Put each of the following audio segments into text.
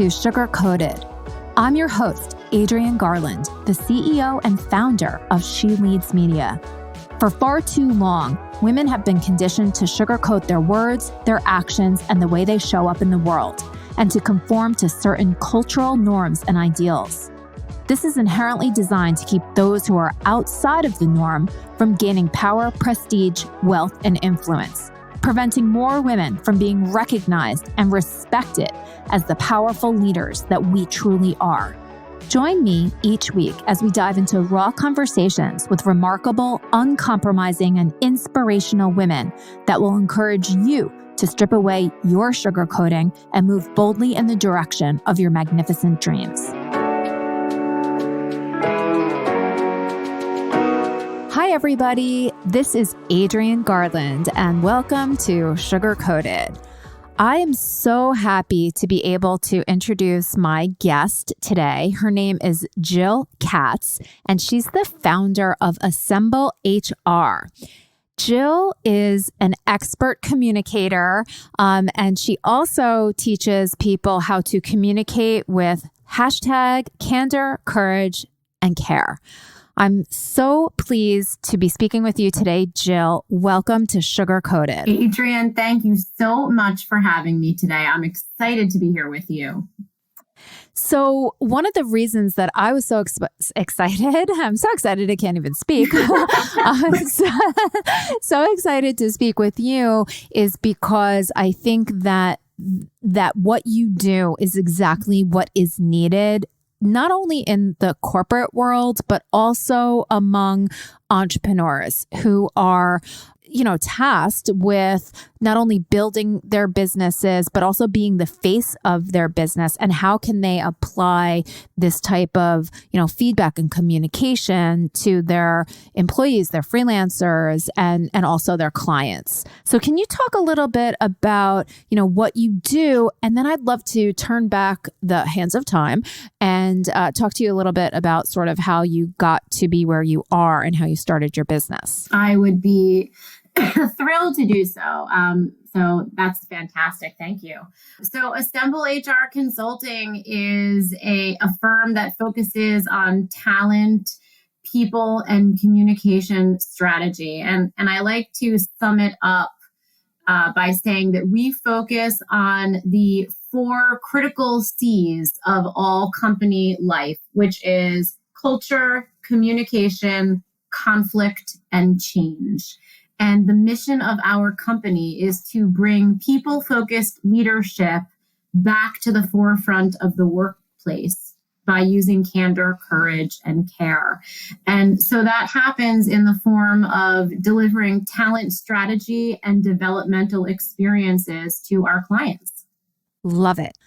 to Sugar Coated. I'm your host, Adrienne Garland, the CEO and founder of She Leads Media. For far too long, women have been conditioned to sugarcoat their words, their actions, and the way they show up in the world, and to conform to certain cultural norms and ideals. This is inherently designed to keep those who are outside of the norm from gaining power, prestige, wealth, and influence, preventing more women from being recognized and respected as the powerful leaders that we truly are. Join me each week as we dive into raw conversations with remarkable, uncompromising, and inspirational women that will encourage you to strip away your sugarcoating and move boldly in the direction of your magnificent dreams. Hi, everybody. This is Adrienne Garland, and welcome to Sugar Coated. I am so happy to be able to introduce my guest today. Her name is Jill Katz, and she's the founder of Assemble HR. Jill is an expert communicator, and she also teaches people how to communicate with hashtag candor, courage, and care. I'm so pleased to be speaking with you today, Jill. Welcome to Sugar Coated. Adrienne, thank you so much for having me today. I'm excited to be here with you. So one of the reasons that I was so excited, I'm so excited I can't even speak. I'm so excited to speak with you is because I think that what you do is exactly what is needed, not only in the corporate world, but also among entrepreneurs who are, tasked with not only building their businesses, but also being the face of their business. And how can they apply this type of, feedback and communication to their employees, their freelancers, and also their clients. So can you talk a little bit about, what you do? And then I'd love to turn back the hands of time and talk to you a little bit about sort of how you got to be where you are and how you started your business. I would be thrilled to do so. So that's fantastic. Thank you. So Assemble HR Consulting is a firm that focuses on talent, people, and communication strategy. And I like to sum it up by saying that we focus on the 4 critical C's of all company life, which is culture, communication, conflict, and change. And the mission of our company is to bring people-focused leadership back to the forefront of the workplace by using candor, courage, and care. And so that happens in the form of delivering talent strategy and developmental experiences to our clients. Love it.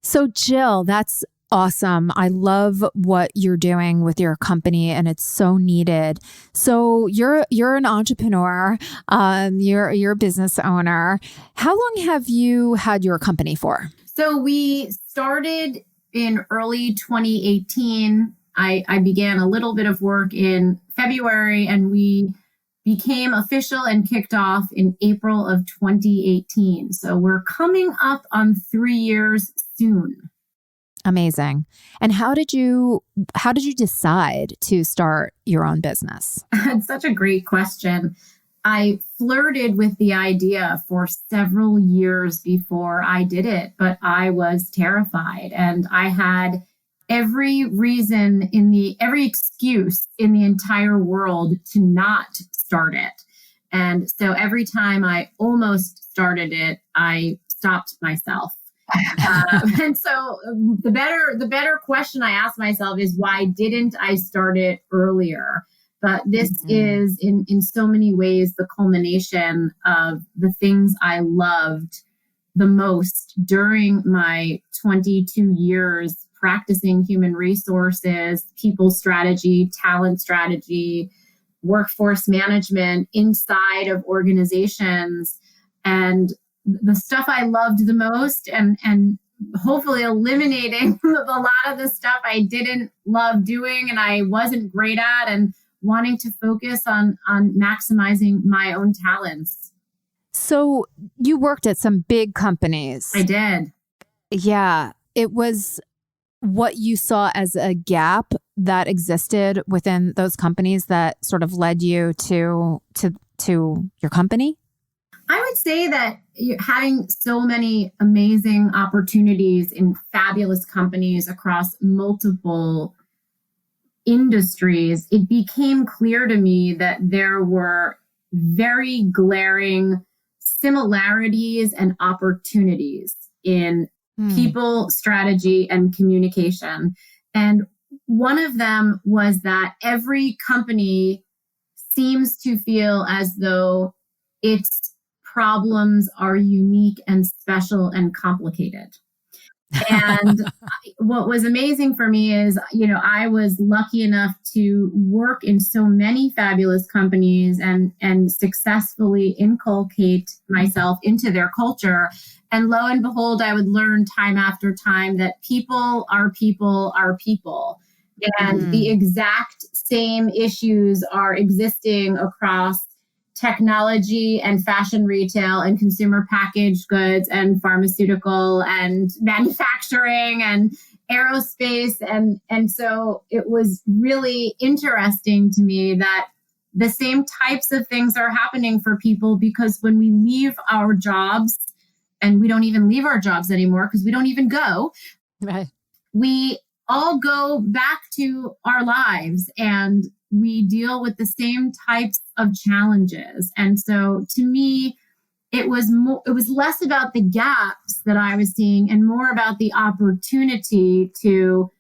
So Jill, that's awesome. I love what you're doing with your company, and it's so needed. So you're an entrepreneur, you're a business owner. How long have you had your company for? So we started in early 2018. I began a little bit of work in February, and we became official and kicked off in April of 2018. So we're coming up on 3 years soon. Amazing. And how did you decide to start your own business? That's such a great question. I flirted with the idea for several years before I did it, but I was terrified, and I had every excuse in the entire world to not start it. And so every time I almost started it, I stopped myself. And so the better question I ask myself is, why didn't I start it earlier? But this is in so many ways the culmination of the things I loved the most during my 22 years practicing human resources, people strategy, talent strategy, workforce management inside of organizations. And the stuff I loved the most and hopefully eliminating a lot of the stuff I didn't love doing and I wasn't great at, and wanting to focus on maximizing my own talents. So you worked at some big companies. I did. Yeah. it was what you saw as a gap that existed within those companies that sort of led you to your company? I would say that having so many amazing opportunities in fabulous companies across multiple industries, it became clear to me that there were very glaring similarities and opportunities in people, strategy, and communication. And one of them was that every company seems to feel as though its problems are unique and special and complicated. And what was amazing for me is, I was lucky enough to work in so many fabulous companies and successfully inculcate myself into their culture. And lo and behold, I would learn time after time that people are people are people. And the exact same issues are existing across technology and fashion retail and consumer packaged goods and pharmaceutical and manufacturing and aerospace. And so it was really interesting to me that the same types of things are happening for people, because when we leave our jobs, and we don't even leave our jobs anymore because we don't even go, right, we all go back to our lives and we deal with the same types of challenges. And so to me, it was less about the gaps that I was seeing and more about the opportunity to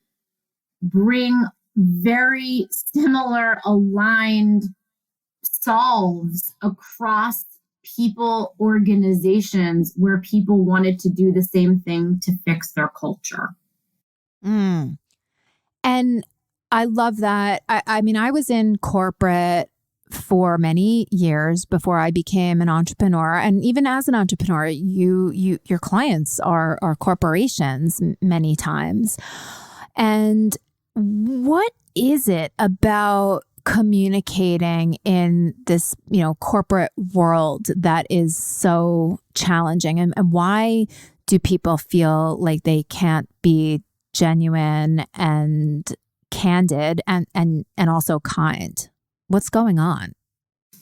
bring very similar aligned solves across people, organizations where people wanted to do the same thing to fix their culture. And I love that. I mean, I was in corporate for many years before I became an entrepreneur. And even as an entrepreneur, your clients are corporations many times. And what is it about communicating in this, corporate world that is so challenging? And why do people feel like they can't be genuine and candid and also kind? What's going on?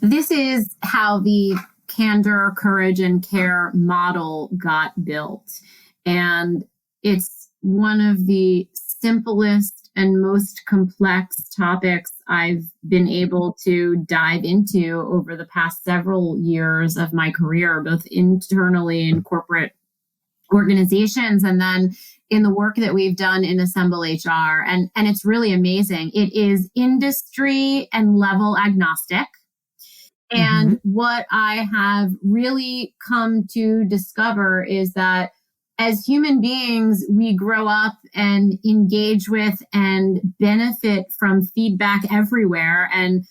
This is how the candor, courage, and care model got built. And it's one of the simplest and most complex topics I've been able to dive into over the past several years of my career, both internally in corporate organizations and then in the work that we've done in Assemble HR. And it's really amazing. It is industry and level agnostic. And what I have really come to discover is that as human beings, we grow up and engage with and benefit from feedback everywhere. And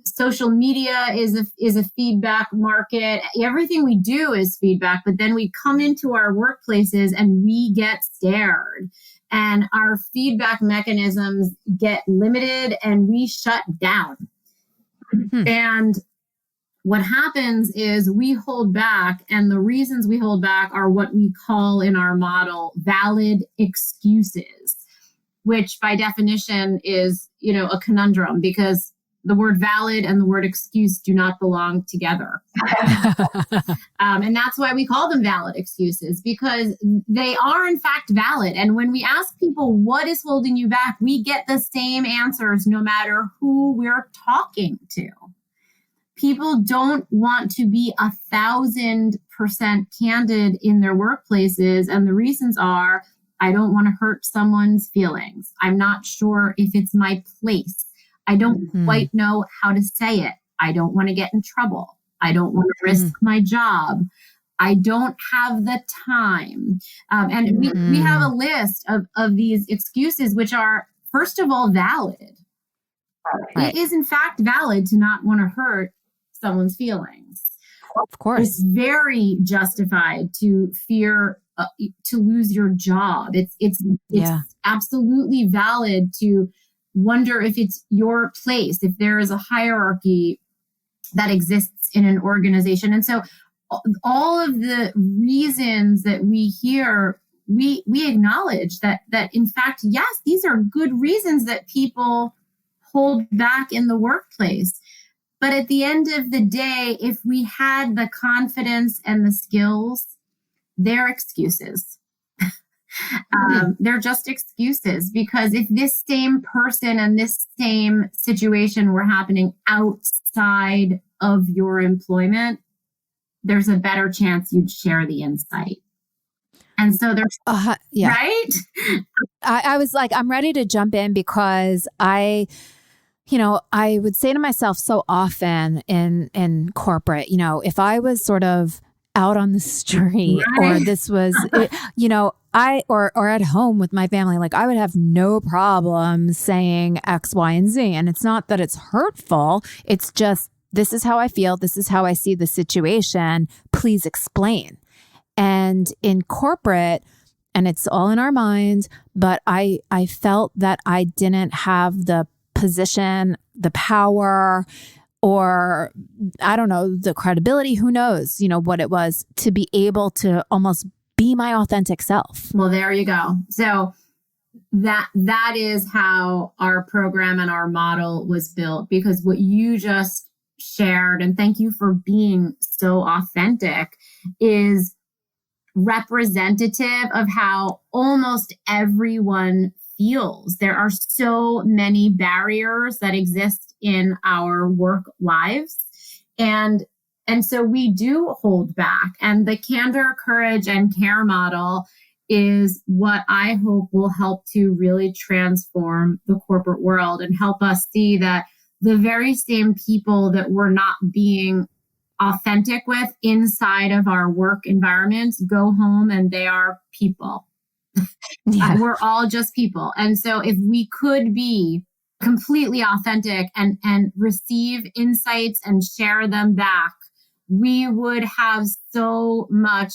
social media is a feedback market. Everything we do is feedback, but then we come into our workplaces and we get scared and our feedback mechanisms get limited and we shut down. And what happens is we hold back, and the reasons we hold back are what we call in our model valid excuses, which by definition is, a conundrum, because the word valid and the word excuse do not belong together. And that's why we call them valid excuses, because they are in fact valid. And when we ask people what is holding you back, we get the same answers no matter who we're talking to. People don't want to be 1,000% candid in their workplaces. And the reasons are, I don't want to hurt someone's feelings. I'm not sure if it's my place. I don't quite know how to say it. I don't want to get in trouble. I don't want to risk my job. I don't have the time. And we have a list of these excuses, which are, first of all, valid. Right. It is, in fact, valid to not want to hurt someone's feelings. Of course. It's very justified to fear to lose your job. It's absolutely valid to wonder if it's your place, if there is a hierarchy that exists in an organization. And so all of the reasons that we hear we acknowledge that in fact, yes, these are good reasons that people hold back in the workplace. But at the end of the day, if we had the confidence and the skills, they're excuses. They're just excuses, because if this same person and this same situation were happening outside of your employment, there's a better chance you'd share the insight. And so there's, right? I was like, I'm ready to jump in, because I would say to myself so often in corporate, if I was sort of out on the street, or this was, or at home with my family, like I would have no problem saying X, Y, and Z. And it's not that it's hurtful. It's just, this is how I feel. This is how I see the situation. Please explain. And in corporate, and it's all in our minds, but I felt that I didn't have the position, the power, or I don't know, the credibility, who knows, what it was, to be able to almost be my authentic self. Well, there you go. So that is how our program and our model was built, because what you just shared, and thank you for being so authentic, is representative of how almost everyone feels. There are so many barriers that exist in our work lives. And so we do hold back. And the candor, courage, and care model is what I hope will help to really transform the corporate world and help us see that the very same people that we're not being authentic with inside of our work environments go home and they are people. Yeah. We're all just people. And so if we could be completely authentic and receive insights and share them back, we would have so much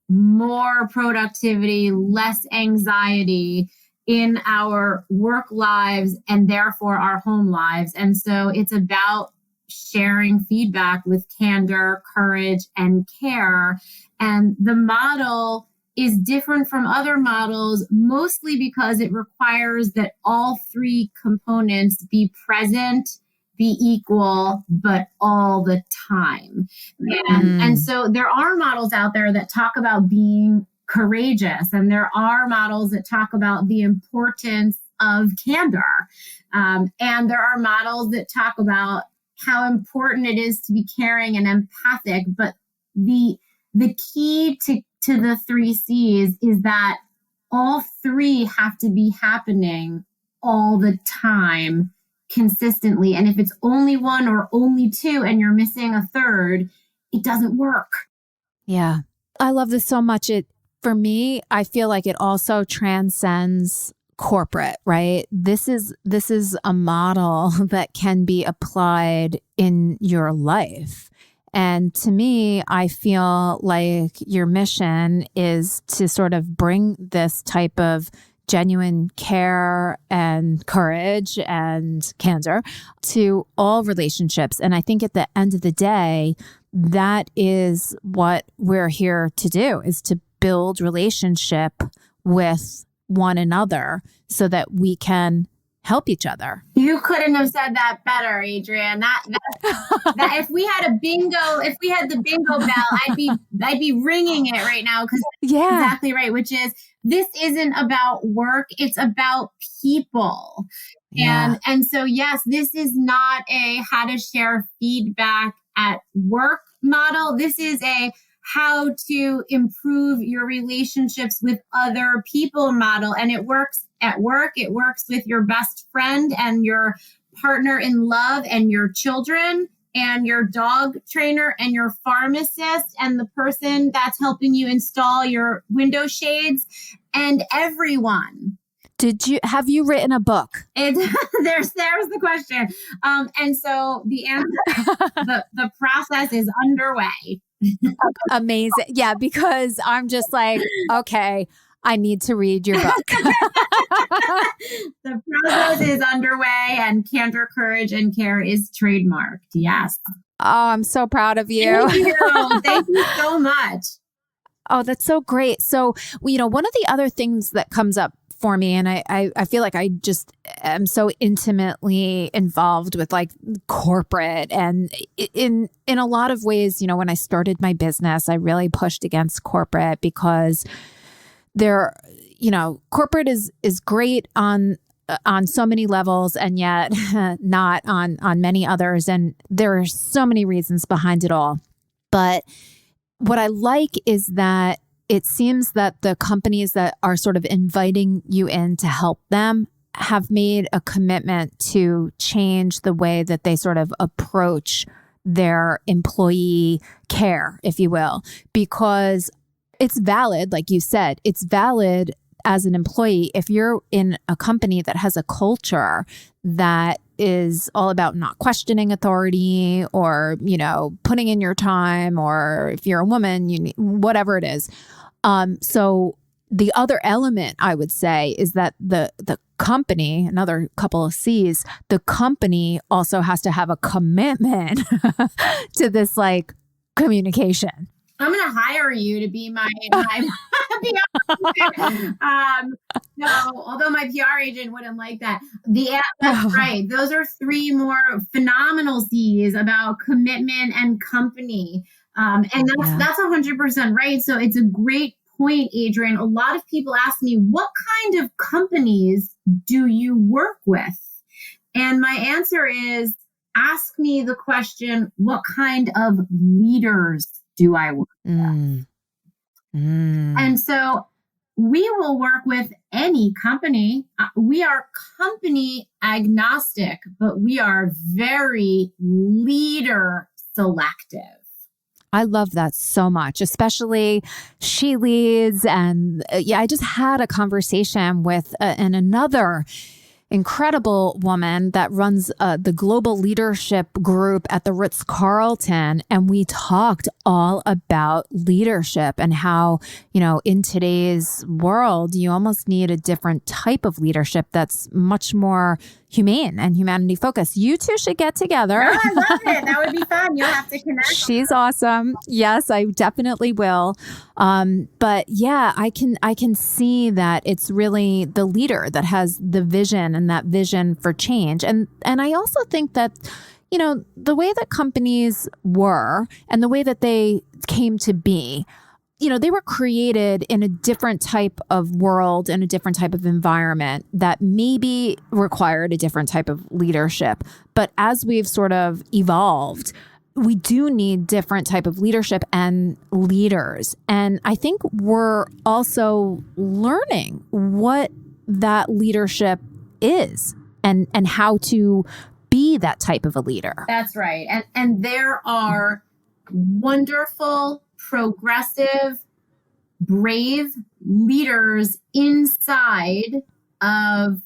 more productivity, less anxiety in our work lives and therefore our home lives. And so it's about sharing feedback with candor, courage, and care. And the model is different from other models, mostly because it requires that all three components be present, be equal, but all the time. And so there are models out there that talk about being courageous, and there are models that talk about the importance of candor. And there are models that talk about how important it is to be caring and empathic. But the key to the 3C's is that all three have to be happening all the time consistently. And if it's only one or only two and you're missing a third, it doesn't work. Yeah. I love this so much. For me, I feel like it also transcends corporate, right? This is a model that can be applied in your life. And to me, I feel like your mission is to sort of bring this type of genuine care and courage and candor to all relationships. And I think at the end of the day, that is what we're here to do, is to build relationship with one another so that we can help each other. You couldn't have said that better, Adrienne. That if we had the bingo bell, I'd be ringing it right now, because yeah, exactly right, which is, this isn't about work, it's about people. Yeah. And so yes, this is not a how to share feedback at work model. This is a how to improve your relationships with other people model. And it works at work. It works with your best friend and your partner in love and your children and your dog trainer and your pharmacist and the person that's helping you install your window shades and everyone. Have you written a book? There's the question. And so the answer, the process is underway. Amazing. Yeah, because I'm just like, okay, I need to read your book. The process is underway, and Candor, Courage, and Care is trademarked. Yes. Oh, I'm so proud of you. Thank you. Thank you so much. Oh, that's so great. So, one of the other things that comes up for me, and I feel like I just am so intimately involved with like corporate, and in a lot of ways, when I started my business, I really pushed against corporate because corporate is great on so many levels, and yet not on many others. And there are so many reasons behind it all. But what I like is that it seems that the companies that are sort of inviting you in to help them have made a commitment to change the way that they sort of approach their employee care, if you will, because it's valid, like you said, it's valid as an employee if you're in a company that has a culture that is all about not questioning authority or, putting in your time, or if you're a woman, whatever it is. So the other element I would say is that the company, another couple of C's, the company also has to have a commitment to this like communication. I'm going to hire you to be my PR. No, although my PR agent wouldn't like that. That's right. Those are three more phenomenal C's about commitment and company. And that's 100% right. So it's a great point, Adrienne. A lot of people ask me, what kind of companies do you work with? And my answer is, ask me the question, what kind of leaders do I work with? And so we will work with any company. We are company agnostic, but we are very leader selective. I love that so much, especially she leads. And I just had a conversation with another incredible woman that runs the global leadership group at the Ritz-Carlton. And we talked all about leadership and how, in today's world, you almost need a different type of leadership that's much more humane and humanity focused. You two should get together. Oh, I love it. That would be fun. You'll have to connect. She's awesome. Yes, I definitely will. But yeah, I can see that it's really the leader that has the vision and that vision for change. And I also think that, the way that companies were and the way that they came to be, they were created in a different type of world and a different type of environment that maybe required a different type of leadership. But as we've sort of evolved, we do need different type of leadership and leaders. And I think we're also learning what that leadership is and how to be that type of a leader. That's right. And there are wonderful, progressive, brave leaders inside of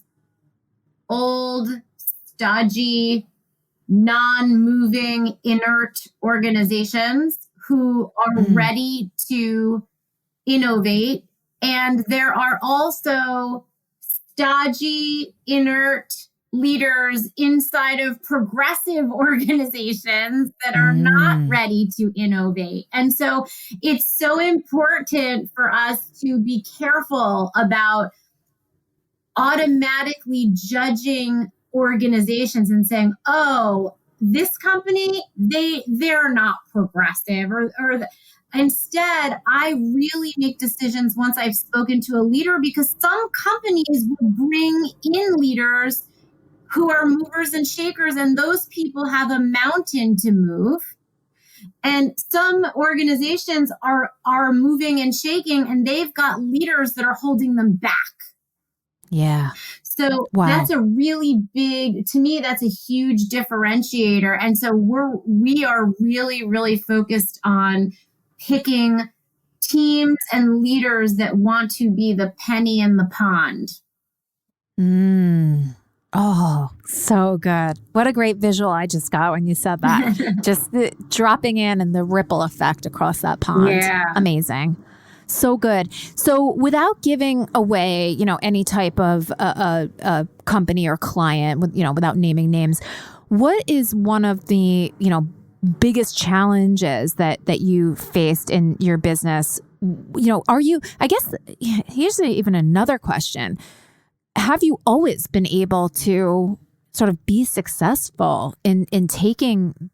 old, stodgy, non-moving, inert organizations who are ready to innovate. And there are also stodgy, inert leaders inside of progressive organizations that are not ready to innovate. And so it's so important for us to be careful about automatically judging organizations and saying, oh, this company, they're not progressive instead, I really make decisions once I've spoken to a leader, because some companies will bring in leaders who are movers and shakers, and those people have a mountain to move. And some organizations are moving and shaking, and they've got leaders that are holding them back. Yeah. So That's a really big, to me, that's a huge differentiator. And so we are really, really focused on picking teams and leaders that want to be the penny in the pond. Oh, so good. What a great visual I just got when you said that. Just the dropping in and the ripple effect across that pond. Yeah. Amazing. So good. So without giving away, any type of a company or client, without naming names, what is one of the, biggest challenges that you faced in your business I guess here's even another question. Have you always been able to sort of be successful in taking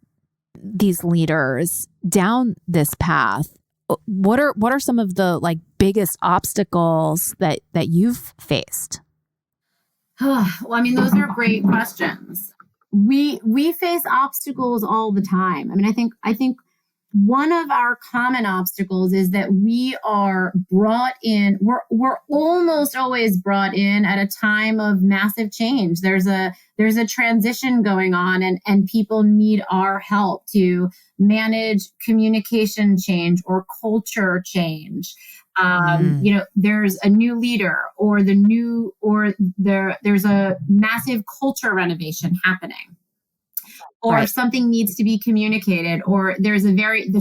these leaders down this path? What are some of the like biggest obstacles that you've faced? Well, I mean, those are great questions. We face obstacles all the time. I mean, I think one of our common obstacles is that we are brought in. We're almost always brought in at a time of massive change. There's a transition going on, and people need our help to manage communication change or culture change. There's a new leader, or there's a massive culture renovation happening, or Right. something needs to be communicated, or there's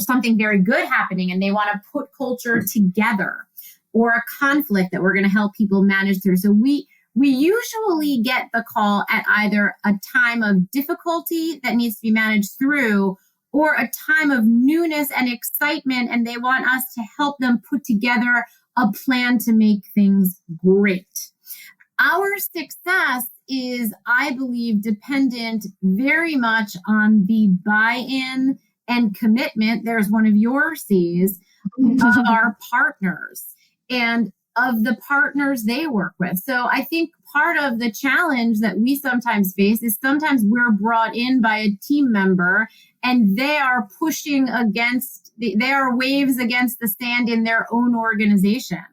something very good happening and they want to put culture together, or a conflict that we're going to help people manage through. So we usually get the call at either a time of difficulty that needs to be managed through, or a time of newness and excitement, and they want us to help them put together a plan to make things great. Our success is, I believe, dependent very much on the buy-in and commitment. There's one of your C's of our partners and of the partners they work with. So I think part of the challenge that we sometimes face is sometimes we're brought in by a team member and they are pushing against, they are waves against the sand in their own organization.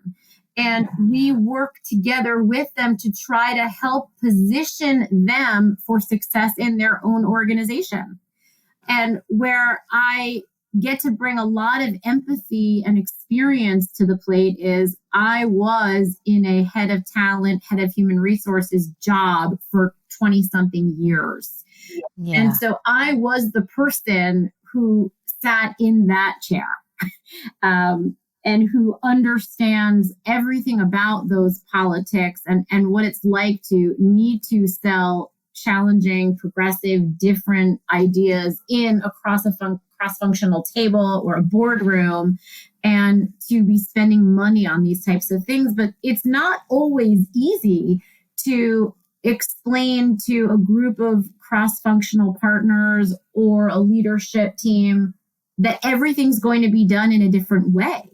And we work together with them to try to help position them for success in their own organization. And where I get to bring a lot of empathy and experience to the plate is I was in a head of talent, head of human resources job for 20 something years. Yeah. And so I was the person who sat in that chair. And who understands everything about those politics and what it's like to need to sell challenging, progressive, different ideas in a cross-functional table or a boardroom, and to be spending money on these types of things. But it's not always easy to explain to a group of cross-functional partners or a leadership team that everything's going to be done in a different way.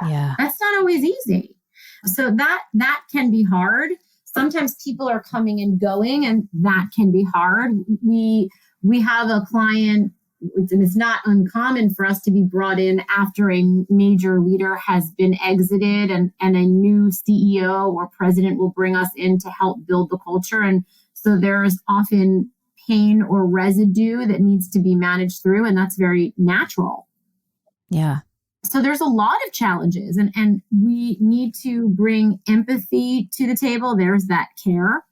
Yeah. That's not always easy. So that can be hard. Sometimes people are coming and going, and that can be hard. We have a client, and it's not uncommon for us to be brought in after a major leader has been exited, and a new CEO or president will bring us in to help build the culture. And so there's often pain or residue that needs to be managed through, and that's very natural. Yeah. So there's a lot of challenges, and we need to bring empathy to the table. There's that care.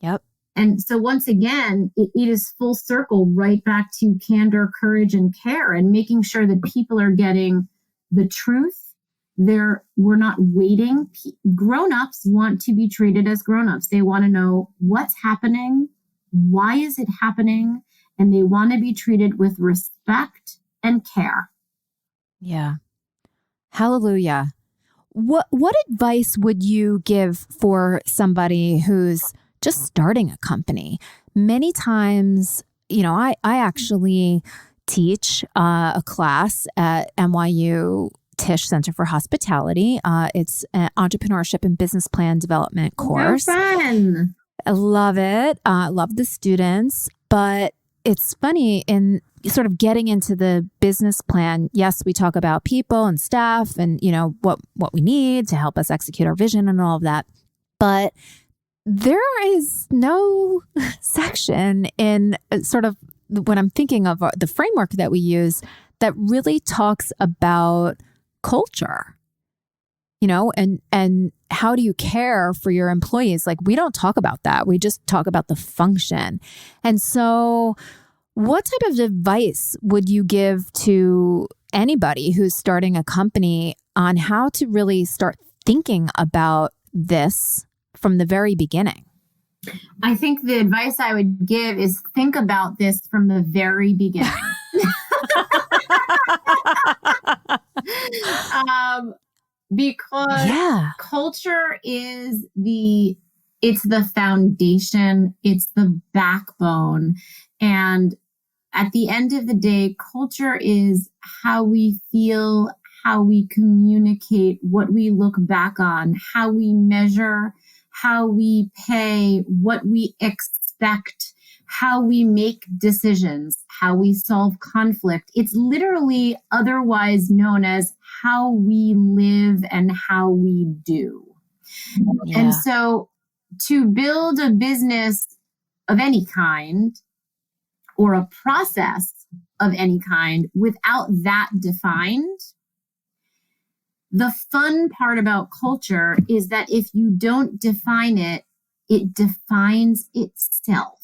Yep. And so once again, it is full circle right back to candor, courage, and care, and making sure that people are getting the truth. We're not waiting. Grown-ups want to be treated as grown-ups. They want to know what's happening, why is it happening, and they want to be treated with respect and care. Yeah. Hallelujah. What advice would you give for somebody who's just starting a company? Many times, I actually teach a class at NYU Tisch Center for Hospitality. It's an entrepreneurship and business plan development course. Fun. I love it. Love the students, but it's funny in sort of getting into the business plan. Yes, we talk about people and staff and, what we need to help us execute our vision and all of that. But there is no section in sort of when I'm thinking of the framework that we use that really talks about culture, and how do you care for your employees? Like, we don't talk about that. We just talk about the function. And so what type of advice would you give to anybody who's starting a company on how to really start thinking about this from the very beginning? I think the advice I would give is think about this from the very beginning. Because Yeah. culture is it's the foundation, it's the backbone. And at the end of the day, culture is how we feel, how we communicate, what we look back on, how we measure, how we pay, what we expect, how we make decisions, how we solve conflict. It's literally otherwise known as how we live and how we do. And Yeah. so to build a business of any kind or a process of any kind without that defined, the fun part about culture is that if you don't define it, it defines itself.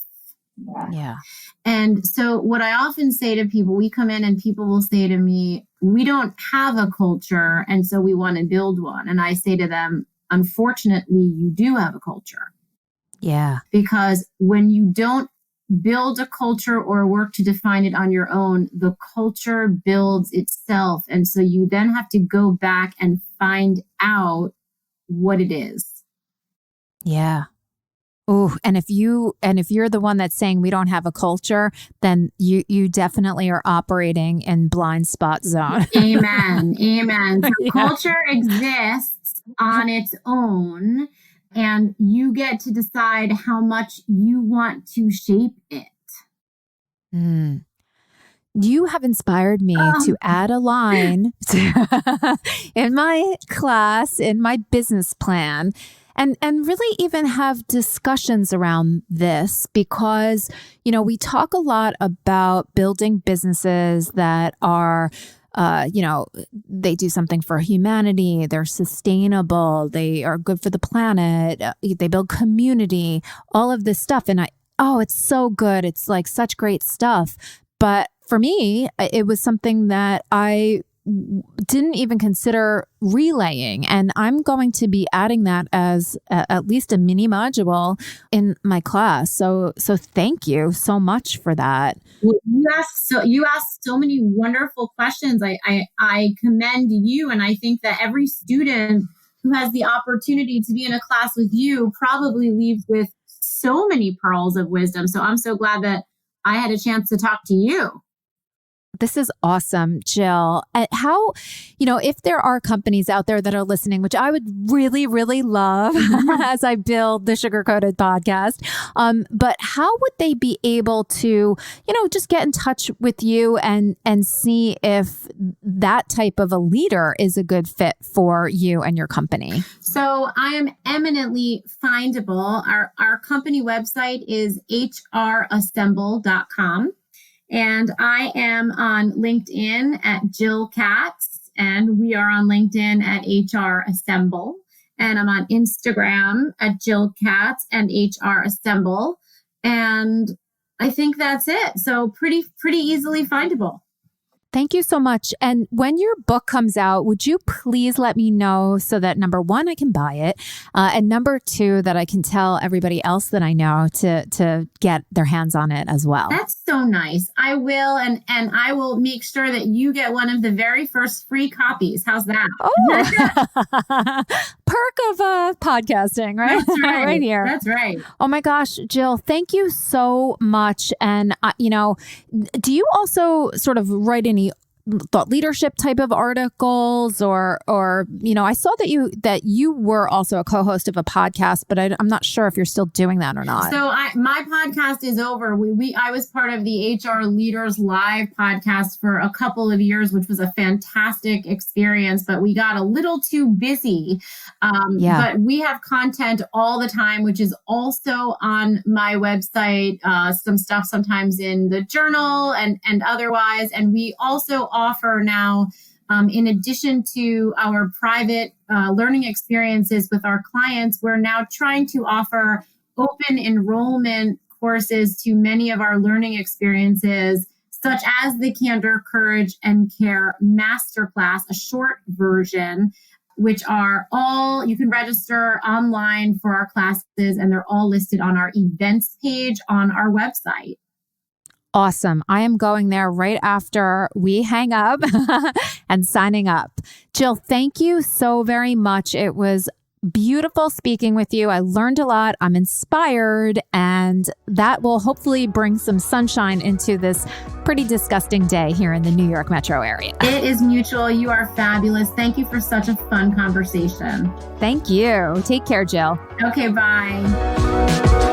Yeah. And so what I often say to people, we come in and people will say to me, we don't have a culture, and so we want to build one. And I say to them, unfortunately, you do have a culture. Yeah. Because when you don't build a culture or work to define it on your own, the culture builds itself. And so you then have to go back and find out what it is. Yeah. Oh, and if you're the one that's saying we don't have a culture, then you definitely are operating in blind spot zone. Amen. Amen. So Yeah. culture exists on its own, and you get to decide how much you want to shape it. Mm. You have inspired me to add a line in my class, in my business plan, and really even have discussions around this because, we talk a lot about building businesses that are, they do something for humanity, they're sustainable, they are good for the planet, they build community, all of this stuff. And it's so good. It's like such great stuff. But for me, it was something that I didn't even consider relaying. And I'm going to be adding that as at least a mini module in my class. So thank you so much for that. Well, you asked so many wonderful questions. I commend you. And I think that every student who has the opportunity to be in a class with you probably leaves with so many pearls of wisdom. So I'm so glad that I had a chance to talk to you. This is awesome, Jill. How, if there are companies out there that are listening, which I would really, really love as I build the Sugar Coated podcast, but how would they be able to, just get in touch with you and see if that type of a leader is a good fit for you and your company? So I am eminently findable. Our company website is hrassemble.com. And I am on LinkedIn at Jill Katz, and we are on LinkedIn at HR Assemble. And I'm on Instagram at Jill Katz and HR Assemble. And I think that's it. So pretty easily findable. Thank you so much. And when your book comes out, would you please let me know so that number one, I can buy it, and number two, that I can tell everybody else that I know to get their hands on it as well. That's so nice. I will, and I will make sure that you get one of the very first free copies. How's that? Oh, perk of podcasting, right? That's right. Right here. That's right. Oh my gosh, Jill, thank you so much. And do you also sort of write any thought leadership type of articles or I saw that you were also a co-host of a podcast, but I'm not sure if you're still doing that or not. So my podcast is over. I was part of the HR Leaders Live podcast for a couple of years, which was a fantastic experience, but we got a little too busy. But we have content all the time, which is also on my website, some stuff sometimes in the journal and otherwise. And we also offer now, in addition to our private learning experiences with our clients, we're now trying to offer open enrollment courses to many of our learning experiences, such as the Candor, Courage, and Care Masterclass, a short version, which are all, you can register online for our classes, and they're all listed on our events page on our website. Awesome. I am going there right after we hang up and signing up. Jill, thank you so very much. It was beautiful speaking with you. I learned a lot. I'm inspired, and that will hopefully bring some sunshine into this pretty disgusting day here in the New York metro area. It is mutual. You are fabulous. Thank you for such a fun conversation. Thank you. Take care, Jill. Okay, bye.